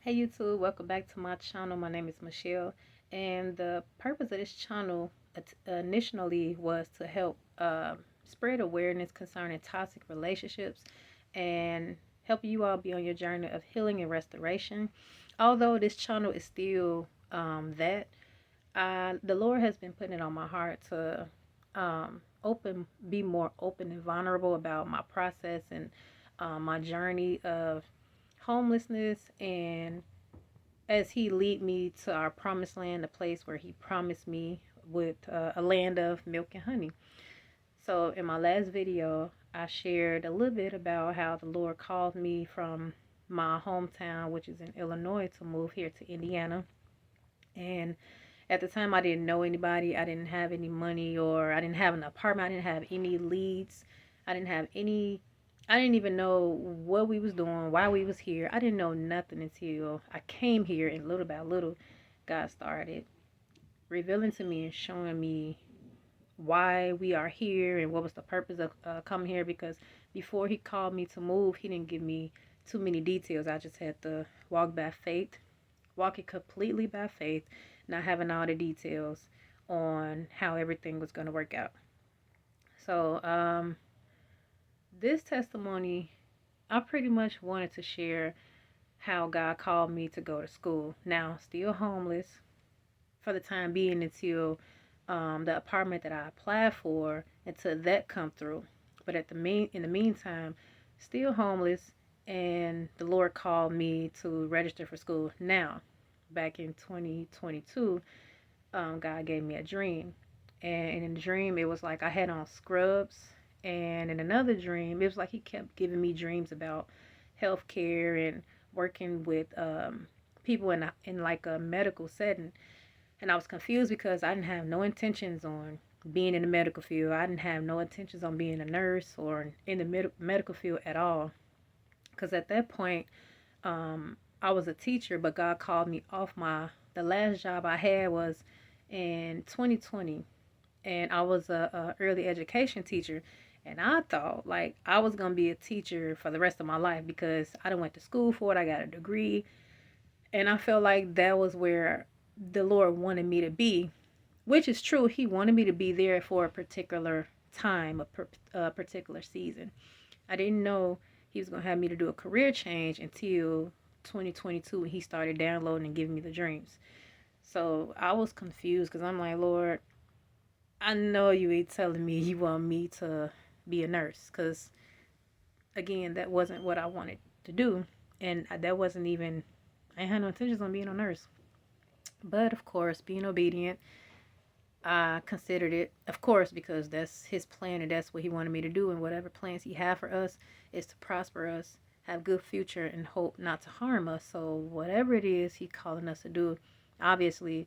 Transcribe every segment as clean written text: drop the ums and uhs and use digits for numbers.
Hey YouTube, welcome back to my channel. My name is Michelle, and the purpose of this channel initially was to help spread awareness concerning toxic relationships and help you all be on your journey of healing and restoration. Although this channel is still the Lord has been putting it on my heart to be more open and vulnerable about my process and my journey of homelessness, and as he lead me to our promised land, a place where he promised me with a land of milk and honey. So in my last video, I shared a little bit about how the Lord called me from my hometown, which is in Illinois, to move here to Indiana. And at the time, I didn't know anybody. I didn't have any money, or I didn't have an apartment. I didn't have any leads. I didn't have any. I didn't even know what we was doing, why we was here. I didn't know nothing until I came here, and little by little, God started revealing to me and showing me why we are here and what was the purpose of coming here. Because before He called me to move, He didn't give me too many details. I just had to walk by faith, walking completely by faith, not having all the details on how everything was going to work out. So, this testimony, I pretty much wanted to share how God called me to go to school. Now, still homeless for the time being until the apartment that I applied for, until that come through. But in the meantime, still homeless, and the Lord called me to register for school. Now, back in 2022, God gave me a dream. And in the dream, it was like I had on scrubs. And in another dream, it was like He kept giving me dreams about healthcare and working with people in like a medical setting. And I was confused because I didn't have no intentions on being in the medical field. I didn't have no intentions on being a nurse or in the medical field at all. Because at that point, I was a teacher, but God called me off the last job I had was in 2020, and I was a early education teacher, and I thought like I was gonna be a teacher for the rest of my life because I done went to school for it. I got a degree, and I felt like that was where the Lord wanted me to be, which is true. He wanted me to be there for a particular time, a particular season. I didn't know He was gonna have me to do a career change until 2022 when He started downloading and giving me the dreams. So I was confused because I'm like, Lord, I know you ain't telling me you want me to be a nurse, because again, that wasn't what I wanted to do, and that wasn't even, I had no intentions on being a nurse. But of course, being obedient, I considered it, of course, because that's His plan and that's what He wanted me to do. And whatever plans He had for us is to prosper us, have good future, and hope not to harm us. So whatever it is He calling us to do, obviously,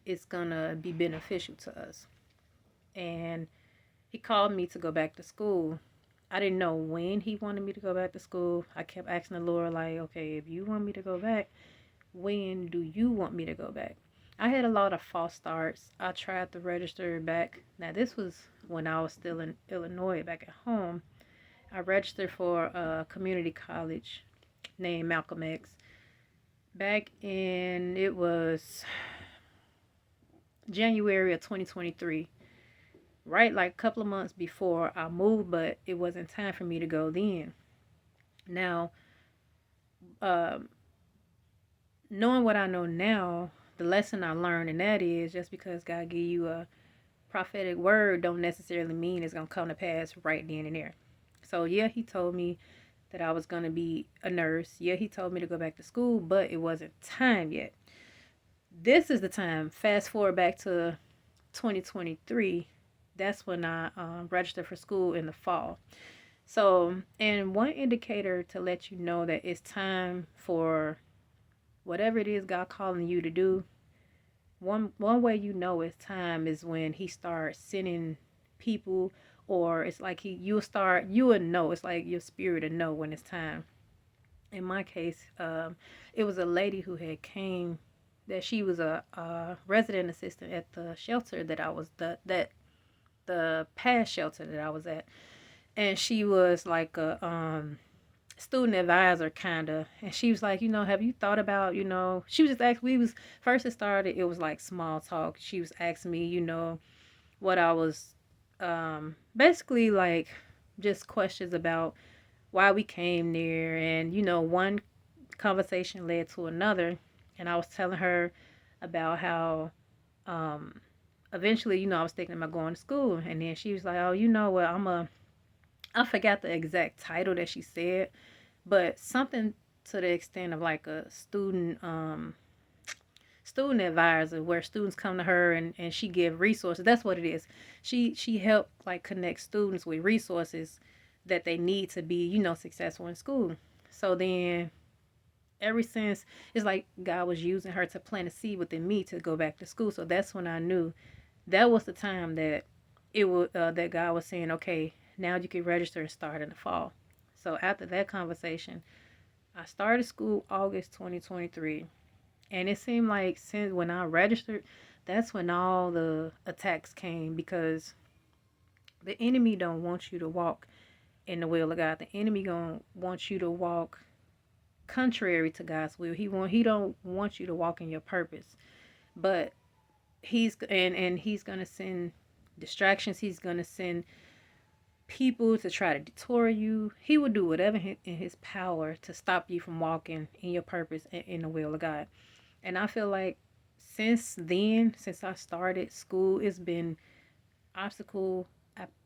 it's gonna be beneficial to us. And He called me to go back to school. I didn't know when He wanted me to go back to school. I kept asking the Lord, like, okay, if you want me to go back, when do you want me to go back? I had a lot of false starts. I tried to register back. Now, this was when I was still in Illinois, back at home. I registered for a community college named Malcolm X. Back in, it was January of 2023. Right, like a couple of months before I moved, but it wasn't time for me to go then. Now, um, knowing what I know now, the lesson I learned, and that is just because God give you a prophetic word don't necessarily mean it's gonna come to pass right then and there. So yeah, He told me that I was gonna be a nurse. Yeah, He told me to go back to school, but it wasn't time yet. This is the time. Fast forward back to 2023. That's when I registered for school in the fall. So, and one indicator to let you know that it's time for whatever it is God calling you to do, one way you know it's time is when He starts sending people, or it's like you will know. It's like your spirit will know when it's time. In my case, it was a lady who had came, that she was a resident assistant at the shelter that I was the past shelter that I was at, and she was like a student advisor kind of, and she was like, have you thought about, she was just asking. We was first it started. It was like small talk. She was asking me, what I was, basically like just questions about why we came there, and one conversation led to another, and I was telling her about how, um, eventually, I was thinking about going to school, and then she was like, oh, what, I forgot the exact title that she said, but something to the extent of like a student advisor, where students come to her, and she give resources. That's what it is. She helped like connect students with resources that they need to be, successful in school. So then ever since, it's like God was using her to plant a seed within me to go back to school. So that's when I knew that was the time that it was, that God was saying, okay, now you can register and start in the fall. So after that conversation, I started school August 2023, and it seemed like since when I registered, that's when all the attacks came, because the enemy don't want you to walk in the will of God. The enemy gonna want you to walk contrary to God's will. He don't want you to walk in your purpose. But he's gonna send distractions. He's gonna send people to try to detour you. He will do whatever in his power to stop you from walking in your purpose and in the will of God. And I feel like since then, since I started school, it's been obstacle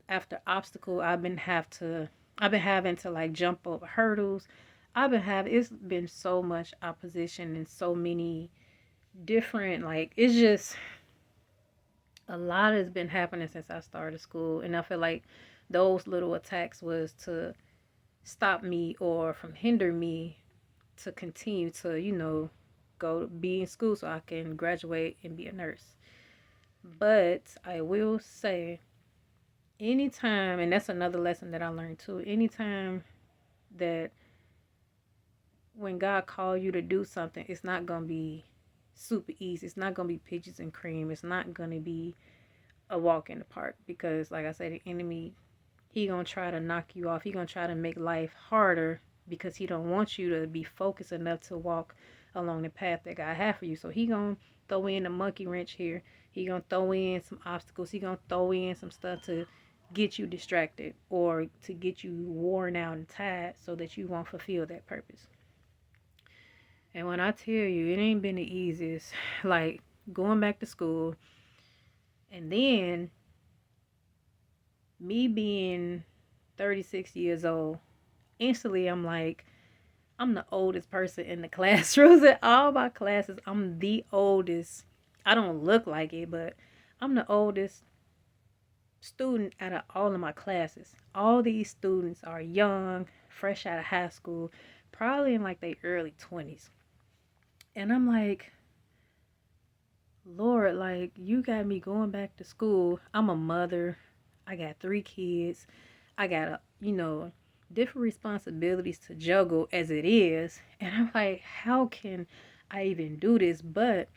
after obstacle. I've been having to like jump over hurdles. It's been so much opposition and so many different, like, it's just a lot has been happening since I started school. And I feel like those little attacks was to stop me or from hinder me to continue to, go be in school so I can graduate and be a nurse. But I will say, anytime, and that's another lesson that I learned too, anytime that when God called you to do something, it's not going to be super easy. It's not going to be peaches and cream. It's not going to be a walk in the park, because like I said, the enemy, he going to try to knock you off. He going to try to make life harder, because he don't want you to be focused enough to walk along the path that God had for you. So he going to throw in a monkey wrench here. He going to throw in some obstacles. He going to throw in some stuff to get you distracted or to get you worn out and tired so that you won't fulfill that purpose. And when I tell you, it ain't been the easiest, like going back to school, and then me being 36 years old, instantly I'm like, I'm the oldest person in the classrooms. In all my classes, I'm the oldest. I don't look like it, but I'm the oldest student out of all of my classes. All these students are young, fresh out of high school, probably in like their early 20s. And I'm like, Lord, like, you got me going back to school. I'm a mother. I got 3 kids. I got, different responsibilities to juggle as it is. And I'm like, how can I even do this? But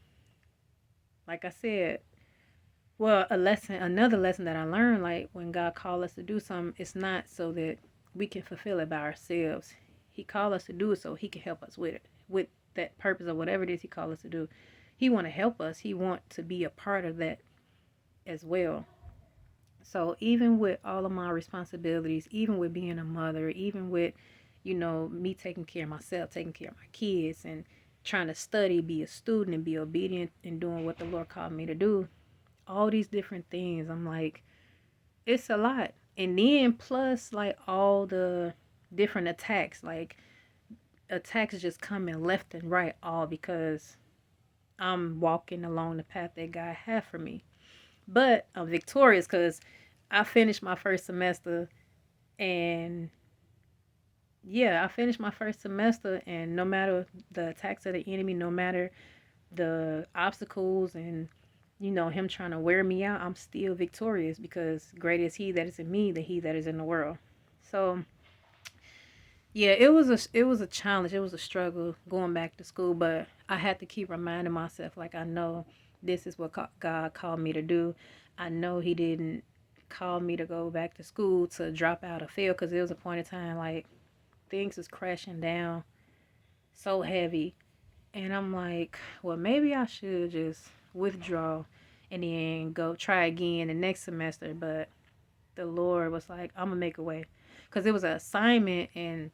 like I said, well, another lesson that I learned, like when God called us to do something, it's not so that we can fulfill it by ourselves. He called us to do it so he can help us with it, with that purpose or whatever it is he called us to do. He want to help us. He want to be a part of that as well. So even with all of my responsibilities, even with being a mother, even with, me taking care of myself, taking care of my kids, and trying to study, be a student, and be obedient and doing what the Lord called me to do, all these different things, I'm like, it's a lot. And then plus like all the different attacks, like attacks just coming left and right, all because I'm walking along the path that God had for me. But I'm victorious because I finished my first semester, and yeah, I finished my first semester, and no matter the attacks of the enemy, no matter the obstacles and him trying to wear me out, I'm still victorious, because great is he that is in me than he that is in the world. So yeah, it was a challenge. It was a struggle going back to school, but I had to keep reminding myself, like, I know this is what God called me to do. I know he didn't call me to go back to school to drop out or fail, because there was a point in time, like, things is crashing down so heavy. And I'm like, well, maybe I should just withdraw and then go try again the next semester. But the Lord was like, I'm going to make a way. Because it was an assignment and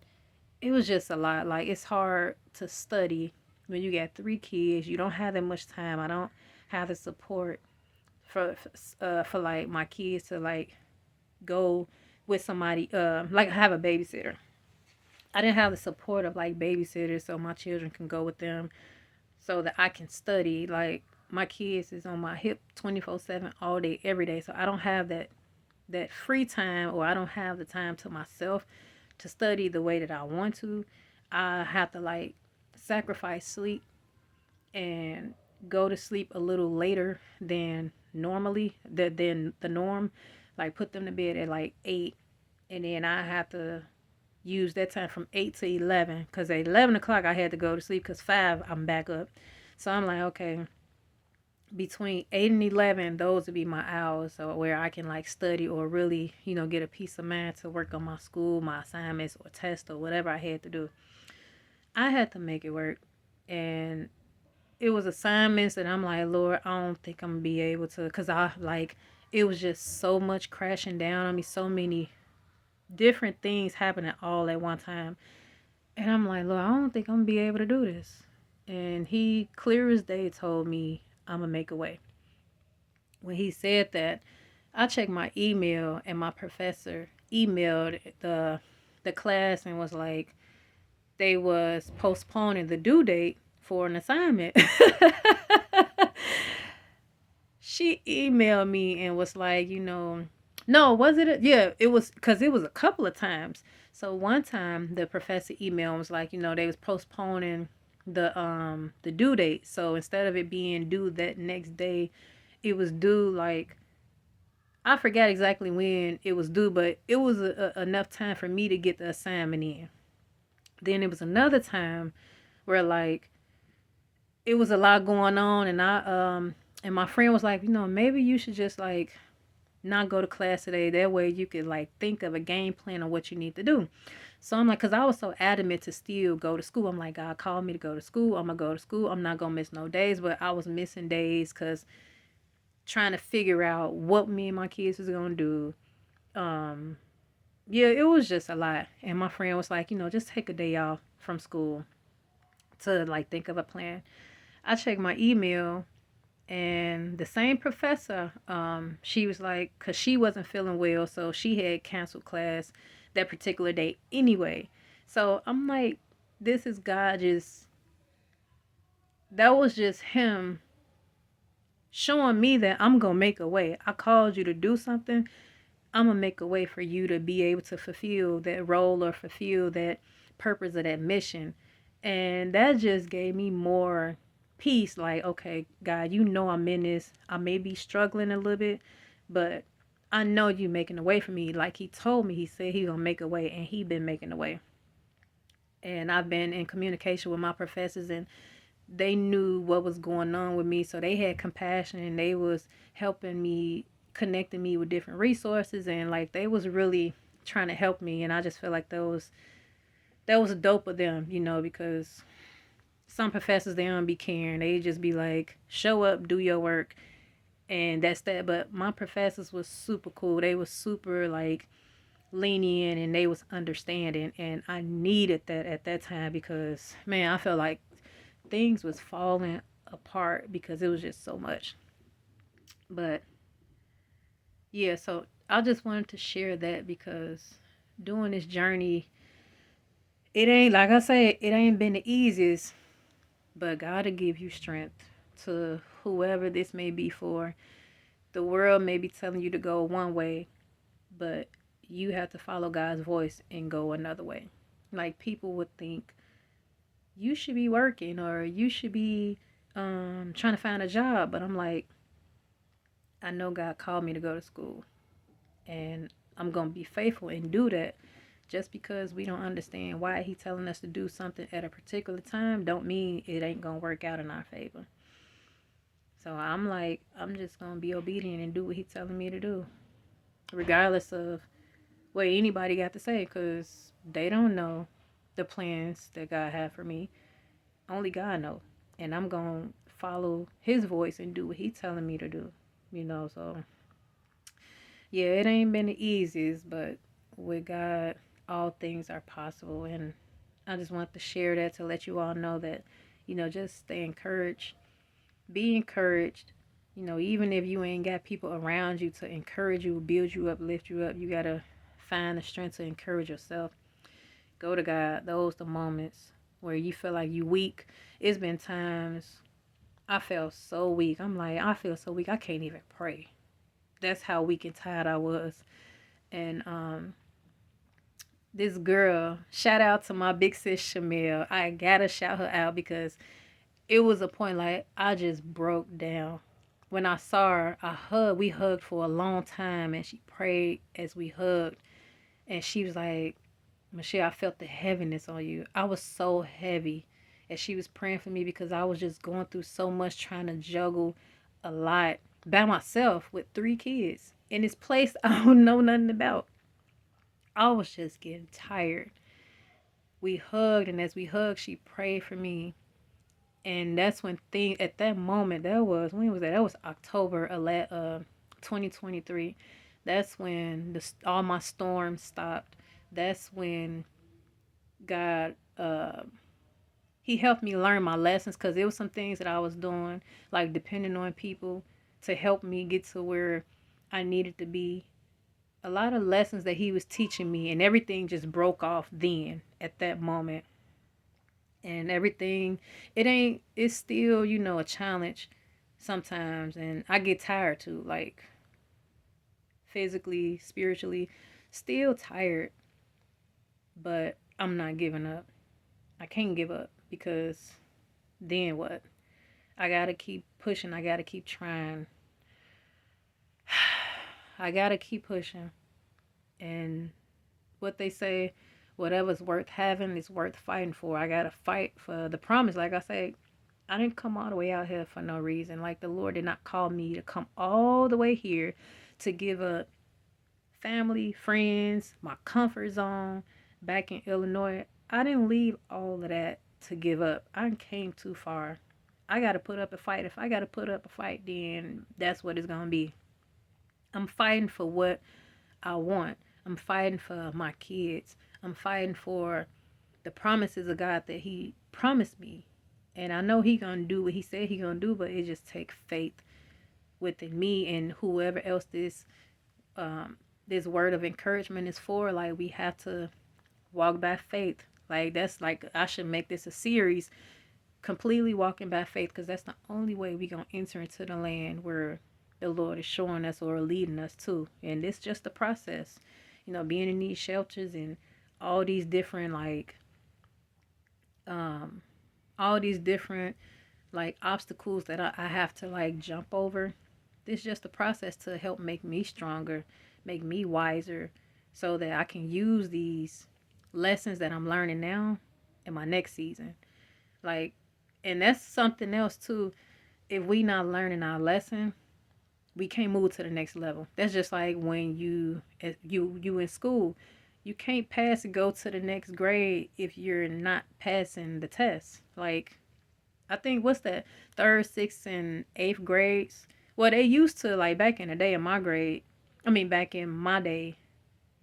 it was just a lot. Like, it's hard to study when you got 3 kids. You don't have that much time. I don't have the support for like my kids to like go with somebody, like have a babysitter. I didn't have the support of like babysitters so my children can go with them so that I can study. Like my kids is on my hip 24/7 all day every day. So I don't have that free time, or I don't have the time to myself to study the way that I want to. I have to like sacrifice sleep and go to sleep a little later than normally, than the norm. Like put them to bed at like 8, and then I have to use that time from 8 to 11, because at 11 o'clock I had to go to sleep because 5 I'm back up. So I'm like, okay, between 8 and 11, those would be my hours, so where I can like study or really, get a peace of mind to work on my school, my assignments or tests or whatever I had to do. I had to make it work. And it was assignments that I'm like, Lord, I don't think I'm gonna be able to, because I like, it was just so much crashing down on me, so many different things happening all at one time. And I'm like, Lord, I don't think I'm gonna be able to do this. And he clear as day told me I'm gonna make a way. When he said that, I checked my email and my professor emailed the class and was like, they was postponing the due date for an assignment. She emailed me and was like, no, was it? Yeah, it was, because it was a couple of times. So one time the professor emailed and was like, they was postponing the due date. So instead of it being due that next day, it was due like, I forgot exactly when it was due, but it was enough time for me to get the assignment in. Then it was another time where like it was a lot going on, and and my friend was like, maybe you should just like not go to class today. That way you could like think of a game plan on what you need to do. So I'm like, because I was so adamant to still go to school. I'm like, God called me to go to school. I'm going to go to school. I'm not going to miss no days. But I was missing days because trying to figure out what me and my kids was going to do. Yeah, it was just a lot. And my friend was like, just take a day off from school to like think of a plan. I checked my email, and the same professor, she was like, because she wasn't feeling well, so she had canceled class that particular day anyway. So I'm like, this is God just, that was just him showing me that I'm going to make a way. I called you to do something. I'm going to make a way for you to be able to fulfill that role or fulfill that purpose of that mission. And that just gave me more peace. Like, okay, God, I'm in this. I may be struggling a little bit, but I know you making a way for me. Like he told me, he said he gonna make a way, and he been making a way. And I've been in communication with my professors, and they knew what was going on with me, so they had compassion, and they was helping me, connecting me with different resources, and like they was really trying to help me. And I just feel like that was dope of them, because some professors, they don't be caring. They just be like, show up, do your work, and that's that. But my professors was super cool. They was super like lenient, and they was understanding, and I needed that at that time, because man, I felt like things was falling apart because it was just so much. But yeah, so I just wanted to share that, because doing this journey, it ain't, like I said, it ain't been the easiest, but God will give you strength to whoever this may be for. The world may be telling you to go one way, but you have to follow God's voice and go another way. Like people would think you should be working, or you should be trying to find a job, but I'm like, I know God called me to go to school, and I'm gonna be faithful and do that. Just because we don't understand why he telling us to do something at a particular time, don't mean it ain't gonna work out in our favor. So I'm like, I'm just gonna be obedient and do what he's telling me to do, regardless of what anybody got to say, because they don't know. the plans that God had for me. Only God know. And I'm going to follow his voice and do what he's telling me to do. So yeah, it ain't been the easiest, but with God, all things are possible. And I just want to share that to let you all know that, just stay encouraged. Be encouraged. Even if you ain't got people around you to encourage you, build you up, lift you up, you got to find the strength to encourage yourself. Go to God. Those the moments where you feel like you weak. It's been times I felt so weak. I'm like, I feel so weak. I can't even pray. That's how weak and tired I was. And this girl, shout out to my big sis Shamil. I gotta shout her out because it was a point like I just broke down. When I saw her, we hugged for a long time and she prayed as we hugged. And she was like, Michelle, I felt the heaviness on you. I was so heavy. And she was praying for me because I was just going through so much trying to juggle a lot by myself with 3 kids in this place I don't know nothing about. I was just getting tired. We hugged, and as we hugged, she prayed for me. And that's when at that moment, when was that? That was October 2023. That's when all my storms stopped. That's when God, he helped me learn my lessons because there was some things that I was doing, like depending on people to help me get to where I needed to be. A lot of lessons that he was teaching me, and everything just broke off then at that moment. And everything, it's still, a challenge sometimes. And I get tired too, like physically, spiritually, still tired, but I'm not giving up. I can't give up because then what? I gotta keep pushing. I gotta keep trying. I gotta keep pushing. And what they say, whatever's worth having is worth fighting for. I gotta fight for the promise. Like I say, I didn't come all the way out here for no reason. Like the Lord did not call me to come all the way here to give up family, friends, my comfort zone back in Illinois. I didn't leave all of that to give up. I came too far. I got to put up a fight. If I got to put up a fight, then that's what it's going to be. I'm fighting for what I want. I'm fighting for my kids. I'm fighting for the promises of God that he promised me. And I know he going to do what he said he going to do, but it just takes faith within me and whoever else this word of encouragement is for. Like, we have to walk by faith. Like, that's like, I should make this a series, completely walking by faith, because that's the only way we gonna enter into the land where the Lord is showing us or leading us to. And it's just a process, being in these shelters and all these different all these different obstacles that I have to jump over. It's just a process to help make me stronger, make me wiser, so that I can use these lessons that I'm learning now in my next season. And that's something else too. If we not learning our lesson, we can't move to the next level. That's just like when you in school. You can't pass and go to the next grade if you're not passing the test. I think, what's that, 3rd, 6th, and 8th grades? Well, they used to, back in the day in my grade. I mean, back in my day,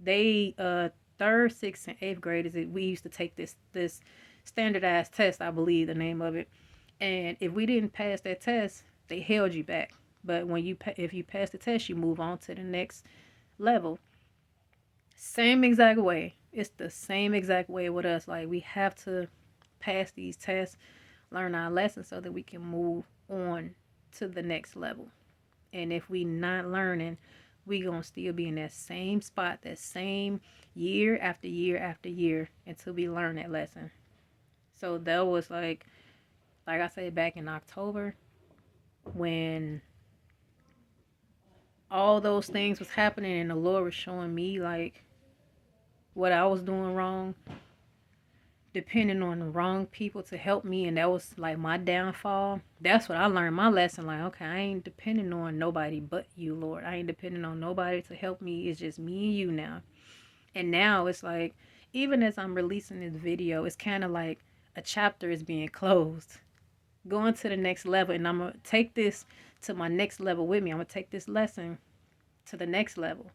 they 3rd, 6th, and 8th graders, we used to take this standardized test, I believe the name of it. And if we didn't pass that test, they held you back. But if you pass the test, you move on to the next level. Same exact way. It's the same exact way with us. Like, we have to pass these tests, learn our lessons so that we can move on to the next level. And if we not learning, we gonna still be in that same spot, that same year after year after year until we learn that lesson. So that was like I said, back in October, when all those things was happening and the Lord was showing me what I was doing wrong, depending on the wrong people to help me, and that was my downfall. That's what I learned my lesson. Okay, I ain't depending on nobody but you, Lord. I ain't depending on nobody to help me. It's just me and you now. And now it's even as I'm releasing this video, it's kind of like a chapter is being closed, going to the next level. And I'm going to take this to my next level with me. I'm going to take this lesson to the next level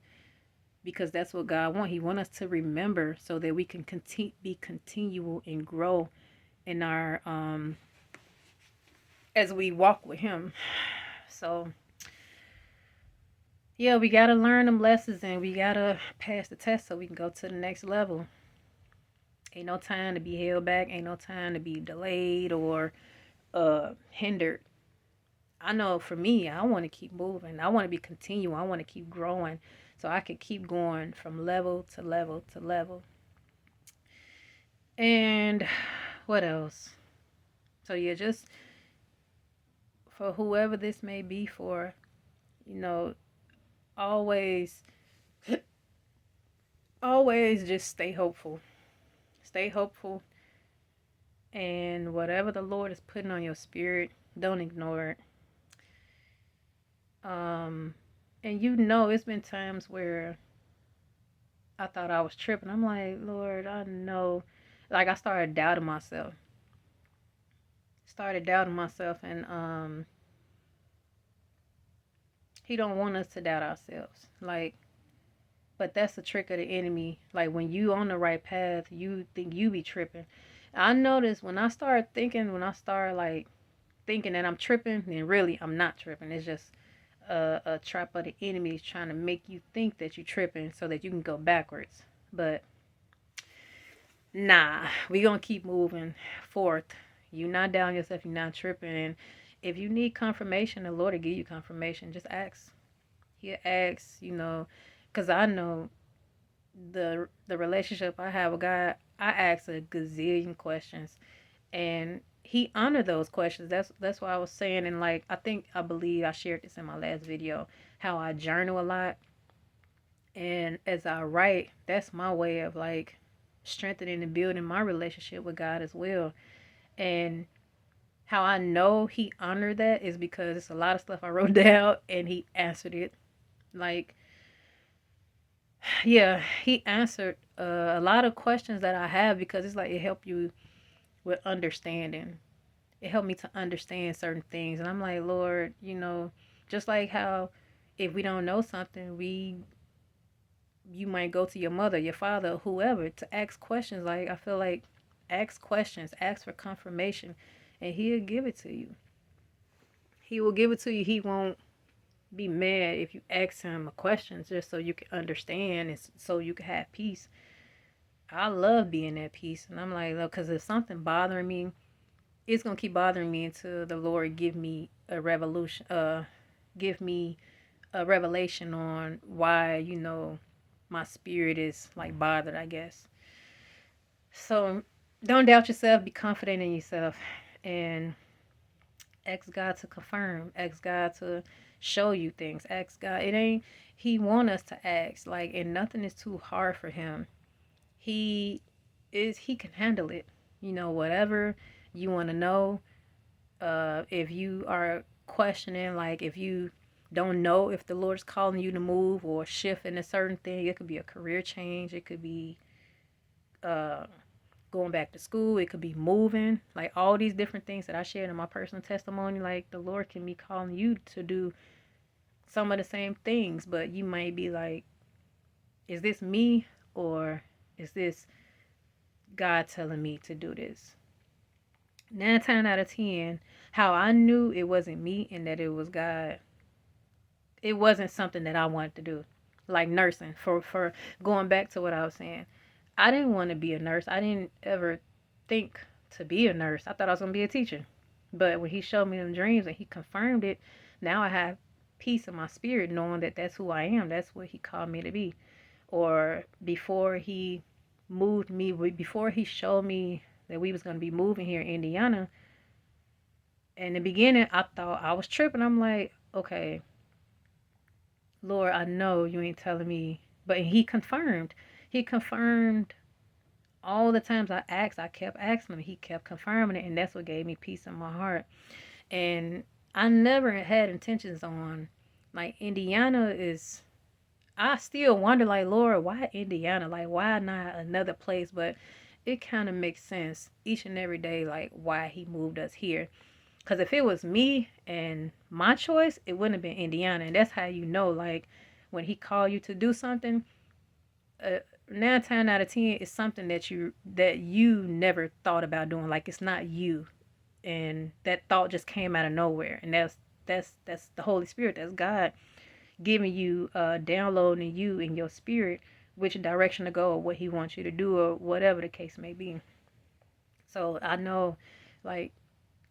because that's what God wants. He wants us to remember so that we can be continual and grow in our, as we walk with Him. So, yeah, we got to learn them lessons and we got to pass the test so we can go to the next level. Ain't no time to be held back. Ain't no time to be delayed or hindered. I know for me, I want to keep moving. I want to be continuing. I want to keep growing so I can keep going from level to level to level. And what else? So yeah, just for whoever this may be for, always just stay hopeful. Stay hopeful. And whatever the Lord is putting on your spirit, don't ignore it. And it's been times where I thought I was tripping. I'm like, Lord, I know. Like I started doubting myself. And He don't want us to doubt ourselves. But that's the trick of the enemy. Like when you on the right path, you think you be tripping. I noticed when I start thinking that I'm tripping, then really I'm not tripping. It's just a trap of the enemy trying to make you think that you're tripping so that you can go backwards. But nah, we gonna keep moving forth. You're not down yourself. You're not tripping. And if you need confirmation, the Lord will give you confirmation. Just ask. He'll ask, because I know the relationship I have with God. I ask a gazillion questions, and He honored those questions. That's why I was saying, and I believe I shared this in my last video, how I journal a lot, and as I write, that's my way of strengthening and building my relationship with God as well. And how I know He honored that is because it's a lot of stuff I wrote down and He answered it. Yeah, He answered a lot of questions that I have because it's like it helped you with understanding. It helped me to understand certain things. And I'm like, Lord, just like how if we don't know something, you might go to your mother, your father, whoever to ask questions. Like I feel like ask questions, ask for confirmation, and He'll give it to you. He will give it to you. He won't be mad if you ask Him a question just so you can understand and so you can have peace. I love being at peace. And I'm like, look, because if something bothering me, it's going to keep bothering me until the Lord give me a revelation on why, my spirit is bothered, I guess. So don't doubt yourself. Be confident in yourself and ask God to confirm. Ask God to show you things. Ask God. He want us to ask, and nothing is too hard for Him. He can handle it. Whatever you want to know. If you are questioning, if you don't know if the Lord's calling you to move or shift in a certain thing, it could be a career change. It could be going back to school. It could be moving. All these different things that I shared in my personal testimony. The Lord can be calling you to do some of the same things, but you might be like, is this me or is this God telling me to do this? 9 times out of 10, how I knew it wasn't me and that it was God, it wasn't something that I wanted to do. Like nursing, for going back to what I was saying. I didn't want to be a nurse. I didn't ever think to be a nurse. I thought I was going to be a teacher. But when He showed me them dreams and He confirmed it, now I have peace in my spirit knowing that that's who I am. That's what He called me to be. Or before He moved me, before He showed me that we was going to be moving here in Indiana, in the beginning, I thought I was tripping. I'm like, okay, Lord, I know you ain't telling me. But He confirmed. He confirmed all the times I asked. I kept asking Him. He kept confirming it. And that's what gave me peace in my heart. And I never had intentions on, Indiana is, I still wonder, like, Lord, why Indiana? Like, why not another place? But it kind of makes sense each and every day, like, why he moved us here. Because if it was me and my choice, it wouldn't have been Indiana. And that's how you know, like, when he called you to do something, uh, 9 times out of 10, it's something that you never thought about doing. Like, it's not you. And that thought just came out of nowhere. And that's the Holy Spirit. That's God giving you, downloading you in your spirit which direction to go or what he wants you to do or whatever the case may be. So I know, like,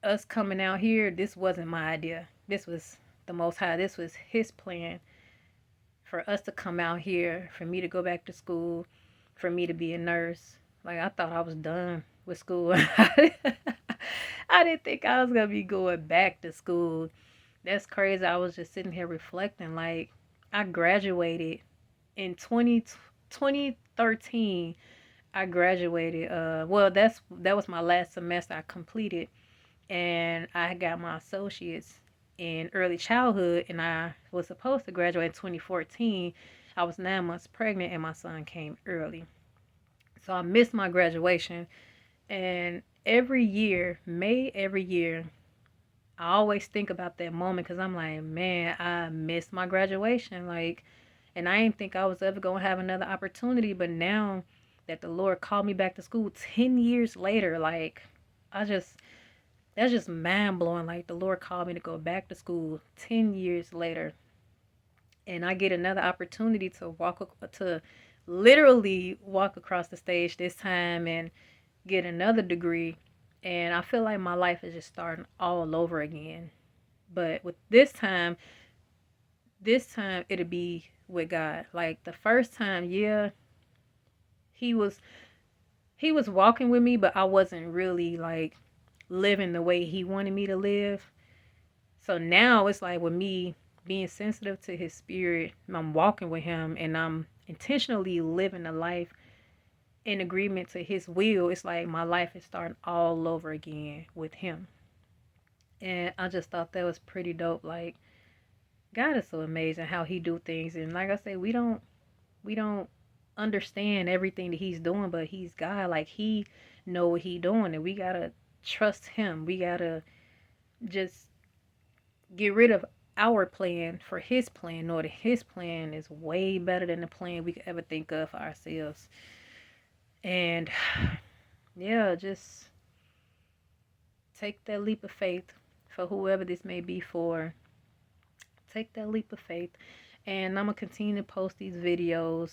us coming out here, this wasn't my idea. This was the Most High. This was his plan for us to come out here, for me to go back to school, for me to be a nurse. Like, I thought I was done with school. I didn't think I was going to be going back to school. That's crazy. I was just sitting here reflecting. Like, I graduated in 2013. I graduated. Well, that was my last semester I completed, and I got my associates in early childhood, and I was supposed to graduate in 2014. I was 9 months pregnant, and my son came early, so I missed my graduation. And every year, May every year, I always think about that moment because I'm like, man, I missed my graduation. Like, and I didn't think I was ever going to have another opportunity. But now that the Lord called me back to school 10 years later, like, I just, that's just mind blowing. Like, the Lord called me to go back to school 10 years later. And I get another opportunity to to literally walk across the stage this time and get another degree. And I feel like my life is just starting all over again. But with this time it'll be with God. Like the first time, yeah, he was he was walking with me, but I wasn't really like living the way he wanted me to live. So now it's like with me being sensitive to his spirit, I'm walking with him and I'm intentionally living a life in agreement to his will. It's like my life is starting all over again with him. And I just thought that was pretty dope. Like, God is so amazing how he do things. And like I say, we don't understand everything that he's doing, but he's God. Like, he know what he doing, and we gotta trust him. We gotta just get rid of our plan for his plan, or that his plan is way better than the plan we could ever think of for ourselves. And yeah, just take that leap of faith for whoever this may be for. Take that leap of faith. And I'm gonna continue to post these videos.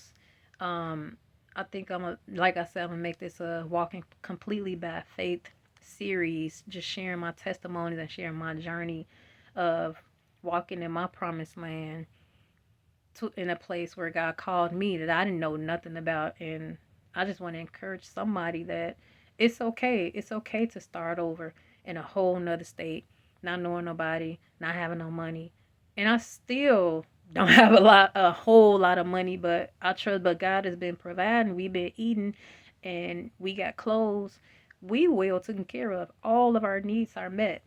um I think like I said, I'm gonna make this a walking completely by faith series, just sharing my testimonies and sharing my journey of walking in my promised land, in a place where God called me that I didn't know nothing about. And I just want to encourage somebody that it's okay. It's okay to start over in a whole nother state, not knowing nobody, not having no money. And I still don't have a whole lot of money, but I trust, but God has been providing. We've been eating and we got clothes. We well taken care of. All of our needs are met.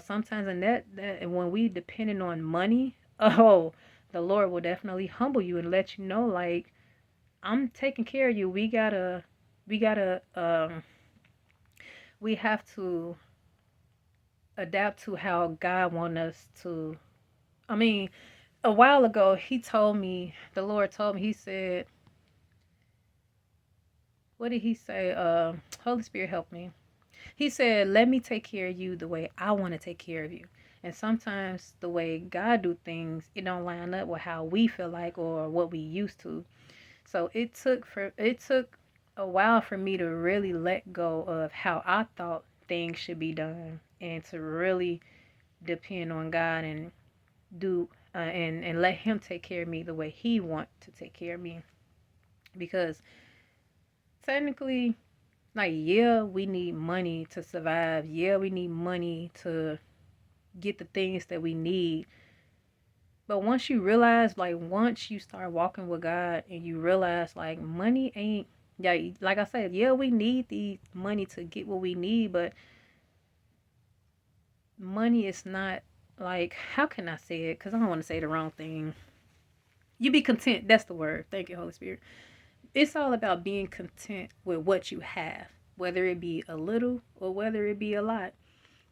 Sometimes in that and when we depending on money, oh, the Lord will definitely humble you and let you know, like, I'm taking care of you. We have to adapt to how God wants us to. I mean, a while ago, the Lord told me, he said, what did he say? Holy Spirit, help me. He said, let me take care of you the way I want to take care of you. And sometimes the way God do things, it don't line up with how we feel like or what we used to. So it took a while for me to really let go of how I thought things should be done, and to really depend on God and do and let him take care of me the way he want to take care of me. Because technically, like, yeah, we need money to survive. Yeah, we need money to get the things that we need. But once you start walking with God and you realize, like, money ain't, yeah, like I said, yeah, we need the money to get what we need, but money is not, like, how can I say it? Because I don't want to say the wrong thing. You be content. That's the word. Thank you, Holy Spirit. It's all about being content with what you have, whether it be a little or whether it be a lot.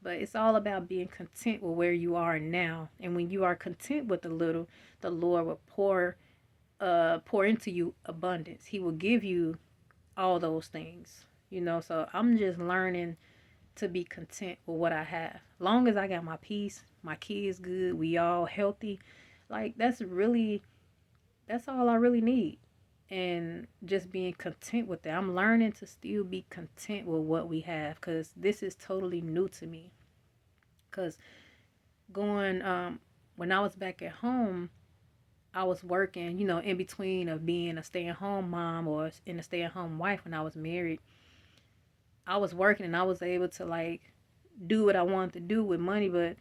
But it's all about being content with where you are now. And when you are content with the little, the Lord will pour into you abundance. He will give you all those things. So I'm just learning to be content with what I have. Long as I got my peace, my kids good, we all healthy. Like that's all I really need. And just being content with that. I'm learning to still be content with what we have because this is totally new to me. Because going when I was back at home, I was working, in between of being a stay-at-home mom or in a stay-at-home wife when I was married. I was working and I was able to like do what I wanted to do with money, but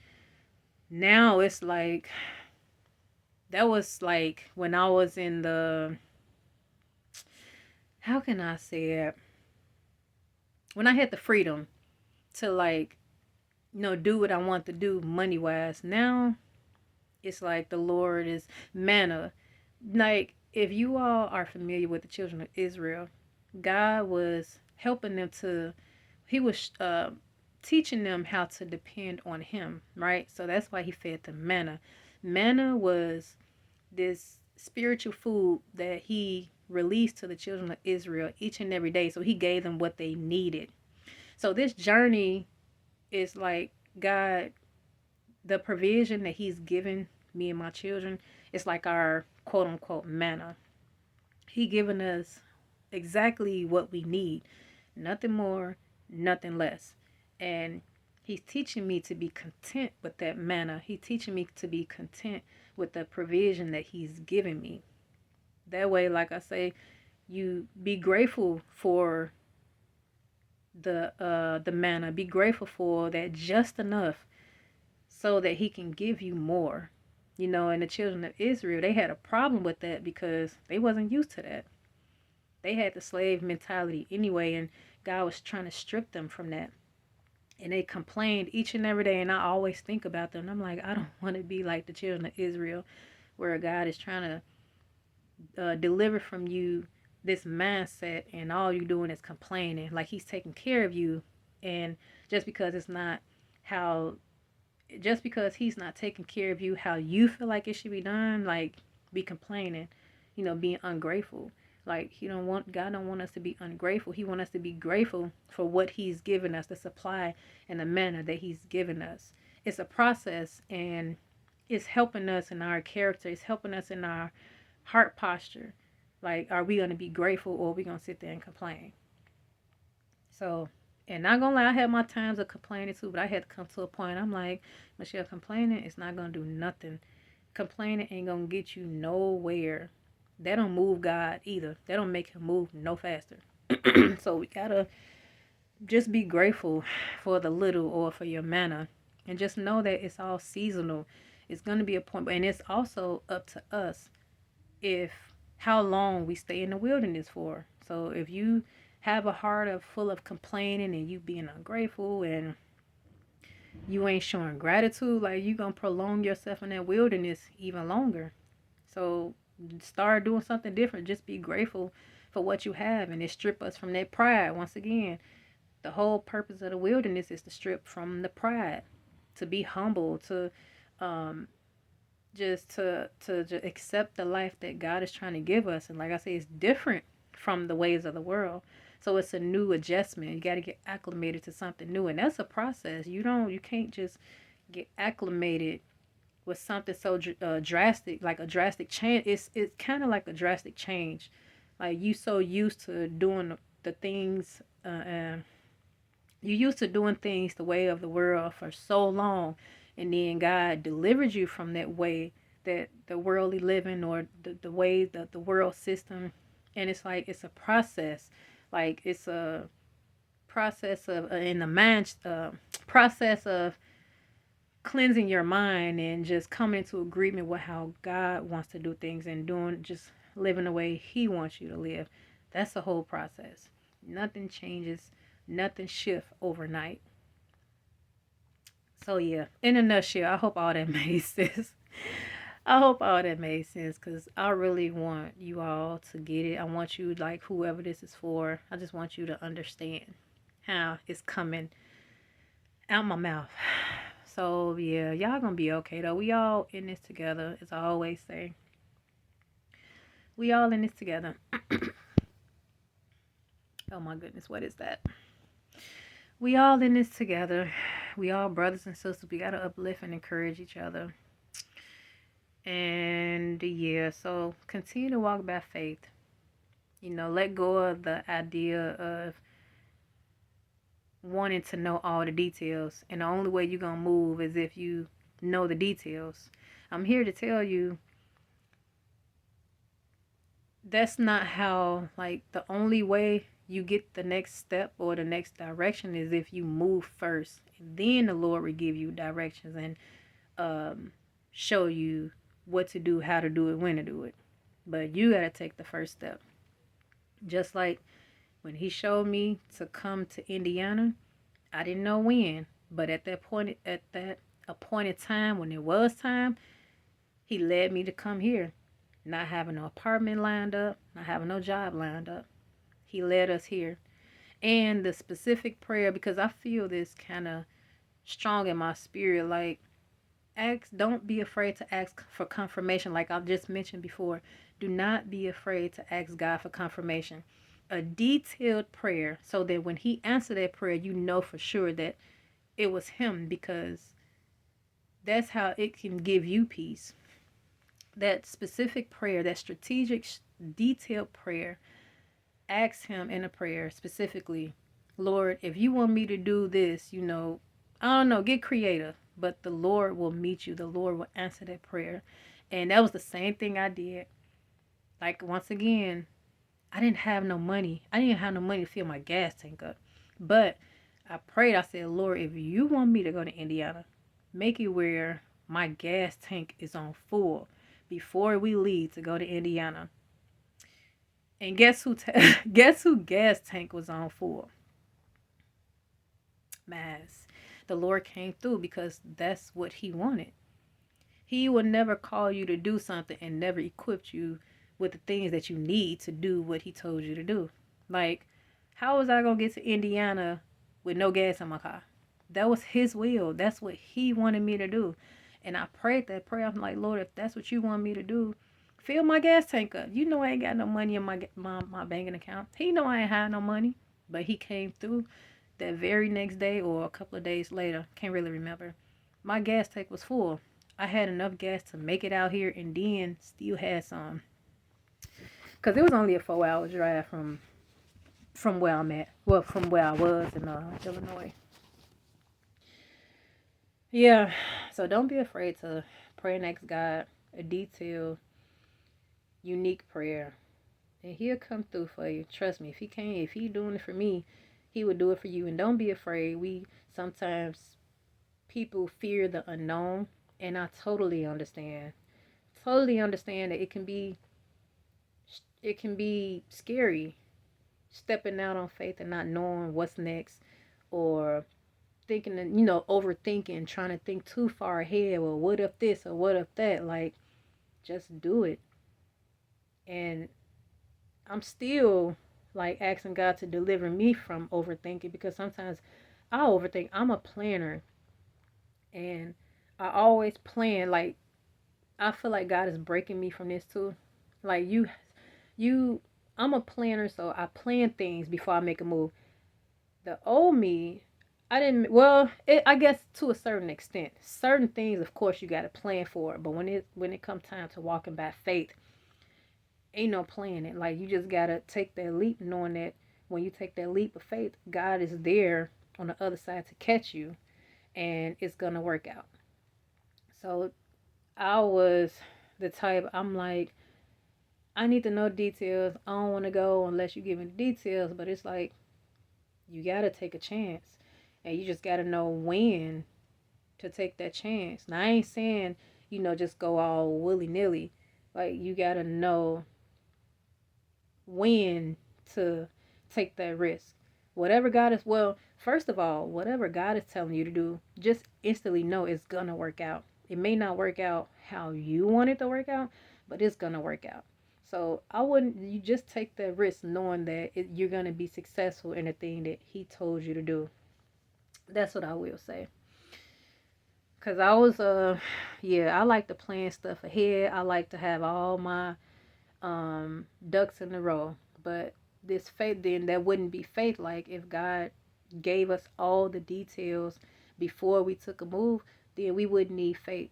now it's like that was like when I was in the, how can I say it? When I had the freedom to like, do what I want to do money wise. Now it's like the Lord is manna. Like if you all are familiar with the children of Israel, God was helping them to, he was teaching them how to depend on him, right? So that's why he fed them manna. Manna was this spiritual food that he released to the children of Israel each and every day. So he gave them what they needed. So this journey is like God, the provision that he's given me and my children, it's like our quote unquote manna. He given us exactly what we need, nothing more, nothing less. And he's teaching me to be content with that manna. He's teaching me to be content with the provision that he's given me. That way, like I say, you be grateful for the manna. Be grateful for that just enough so that he can give you more. And the children of Israel, they had a problem with that because they wasn't used to that. They had the slave mentality anyway, and God was trying to strip them from that. And they complained each and every day, and I always think about them. I'm like, I don't want to be like the children of Israel, where God is trying to deliver from you this mindset, and all you're doing is complaining. Like he's taking care of you, and just because it's not how, just because he's not taking care of you how you feel like it should be done, like be complaining, being ungrateful. Like God don't want us to be ungrateful. He want us to be grateful for what he's given us, the supply and the manner that he's given us. It's a process, and it's helping us in our character. It's helping us in our heart posture. Like, are we going to be grateful or are we going to sit there and complain? So, and not gonna lie, I had my times of complaining too, but I had to come to a point. I'm like, Michelle, complaining is not gonna do nothing. Complaining ain't gonna get you nowhere. That don't move God either. That don't make him move no faster. So we gotta just be grateful for the little or for your manna, and just know that it's all seasonal. It's gonna be a point, and it's also up to us if how long we stay in the wilderness for. So if you have a heart full of complaining and you being ungrateful and you ain't showing gratitude, like you gonna prolong yourself in that wilderness even longer. So start doing something different. Just be grateful for what you have, and it strip us from that pride. Once again, the whole purpose of the wilderness is to strip from the pride, to be humble, to um, just accept the life that God is trying to give us. And like I say, it's different from the ways of the world. So it's a new adjustment. You got to get acclimated to something new, and that's a process. You can't just get acclimated with something so drastic, like a drastic change. It's kind of like a drastic change. Like you so used to doing the things, you used to doing things the way of the world for so long, and then God delivered you from that way, that the worldly living or the way that the world system. And it's like it's a process, like it's a process of in the mind, process of cleansing your mind and just coming into agreement with how God wants to do things and doing, just living the way he wants you to live. That's the whole process. Nothing changes, nothing shifts overnight. So yeah, in a nutshell, I hope all that made sense. I hope all that made sense because I really want you all to get it. I want you, like, whoever this is for, I just want you to understand how it's coming out my mouth. So, yeah, y'all gonna be okay though. We all in this together, as I always say. We all in this together. Oh my goodness, what is that? We all in this together. We all brothers and sisters. We gotta uplift and encourage each other. And yeah, so continue to walk by faith. Let go of the idea of wanting to know all the details. And the only way you're going to move is if you know the details. I'm here to tell you that's not how, like, the only way you get the next step or the next direction is if you move first. And then the Lord will give you directions and show you what to do, how to do it, when to do it. But you got to take the first step. Just like when he showed me to come to Indiana, I didn't know when, but at that appointed time, when it was time, he led me to come here. Not having no apartment lined up, not having no job lined up. He led us here. And the specific prayer, because I feel this kind of strong in my spirit, like, don't be afraid to ask for confirmation. Like I just mentioned before, do not be afraid to ask God for confirmation. A detailed prayer so that when he answered that prayer, you know for sure that it was him, because that's how it can give you peace. That specific prayer, that strategic, detailed prayer, ask him in a prayer specifically, Lord, if you want me to do this, I don't know, get creative, but the Lord will meet you. The Lord will answer that prayer. And that was the same thing I did. Like, once again, I didn't have no money. I didn't have no money to fill my gas tank up. But I prayed. I said, Lord, if you want me to go to Indiana, make it where my gas tank is on full before we leave to go to Indiana. And guess who guess who gas tank was on full? Mass. The Lord came through because that's what he wanted. He will never call you to do something and never equip you with the things that you need to do what he told you to do. Like, how was I going to get to Indiana with no gas in my car? That was his will. That's what he wanted me to do. And I prayed that prayer. I'm like, Lord, if that's what you want me to do, fill my gas tank up. You know I ain't got no money in my banking account. He know I ain't had no money. But he came through that very next day or a couple of days later. Can't really remember. My gas tank was full. I had enough gas to make it out here and then still had some. Because it was only a 4-hour drive from where I'm at. Well, from where I was in Illinois. Yeah, so don't be afraid to pray and ask God a detailed, unique prayer. And he'll come through for you. Trust me, if he doing it for me, he would do it for you. And don't be afraid. Sometimes people fear the unknown, and I totally understand. Totally understand that it can be scary stepping out on faith and not knowing what's next, or thinking and overthinking, trying to think too far ahead. Well, what if this or what if that? Like, just do it. And I'm still like asking God to deliver me from overthinking, because sometimes I overthink. I'm a planner, and I always plan. Like, I feel like God is breaking me from this too. Like, I'm a planner, so I plan things before I make a move. The old me, I didn't. Well, I guess to a certain extent, certain things, of course, you got to plan for it. But when it comes time to walking by faith, ain't no planning. Like, you just gotta take that leap, knowing that when you take that leap of faith, God is there on the other side to catch you, and it's gonna work out. So I was the type. I'm like, I need to know details. I don't want to go unless you give me the details. But it's like, you gotta take a chance, and you just gotta know when to take that chance. Now, I ain't saying just go all willy nilly. Like, you gotta know when to take that risk. First of all, whatever God is telling you to do, just instantly know it's gonna work out. It may not work out how you want it to work out, but it's gonna work out. So I wouldn't, you just take the risk knowing that you're gonna be successful in the thing that he told you to do. That's what I will say. Cause I was yeah, I like to plan stuff ahead. I like to have all my ducks in a row. But this faith, then that wouldn't be faith. Like if God gave us all the details before we took a move, then we wouldn't need faith.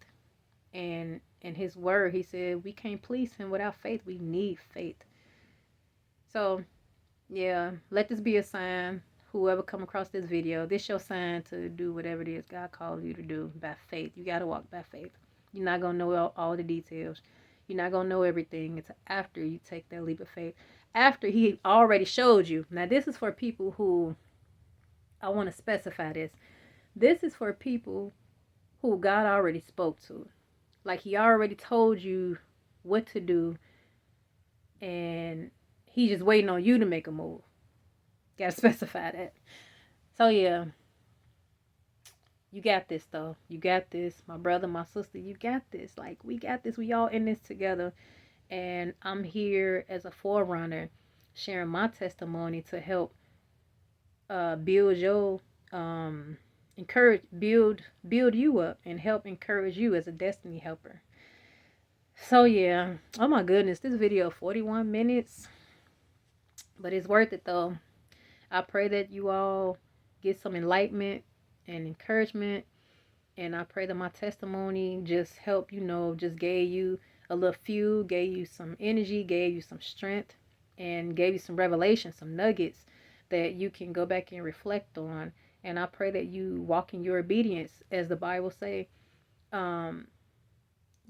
And in his word, he said we can't please him without faith. We need faith. So yeah, let this be a sign. Whoever come across this video, this your sign to do whatever it is God called you to do by faith. You got to walk by faith. You're not going to know all the details. You're not going to know everything until after you take that leap of faith. After he already showed you. Now, this is for people who, I want to specify this. This is for people who God already spoke to. Like he already told you what to do. And he's just waiting on you to make a move. Gotta specify that. So yeah, you got this though. You got this, my brother, my sister. You got this. Like we got this. We all in this together, and I'm here as a forerunner, sharing my testimony to help build your encourage build you up and help encourage you as a destiny helper. So yeah, oh my goodness, this video 41 minutes, but it's worth it though. I pray that you all get some enlightenment and encouragement. And I pray that my testimony just help, just gave you a little fuel, gave you some energy, gave you some strength, and gave you some revelation, some nuggets that you can go back and reflect on. And I pray that you walk in your obedience, as the Bible say. I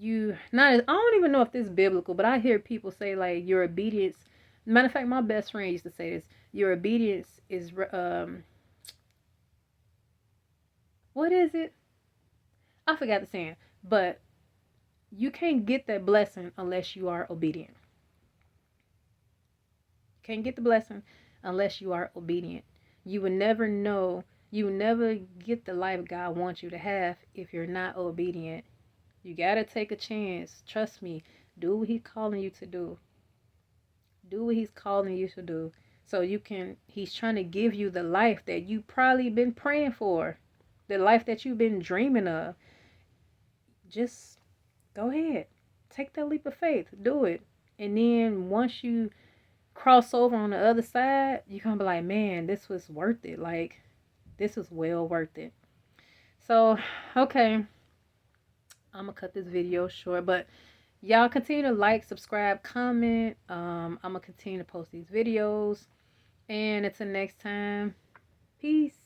don't even know if this is biblical, but I hear people say like your obedience. Matter of fact, my best friend used to say this. Your obedience is, what is it? I forgot the saying. But you can't get that blessing unless you are obedient. You can't get the blessing unless you are obedient. You will never know. You will never get the life God wants you to have if you're not obedient. You got to take a chance. Trust me. Do what he's calling you to do. Do what he's calling you to do. So he's trying to give you the life that you probably been praying for. The life that you've been dreaming of. Just go ahead. Take that leap of faith. Do it. And then once you cross over on the other side, you're going to be like, man, this was worth it. Like, this was well worth it. So, okay. I'm going to cut this video short. But y'all continue to like, subscribe, comment. I'm going to continue to post these videos. And until next time, peace.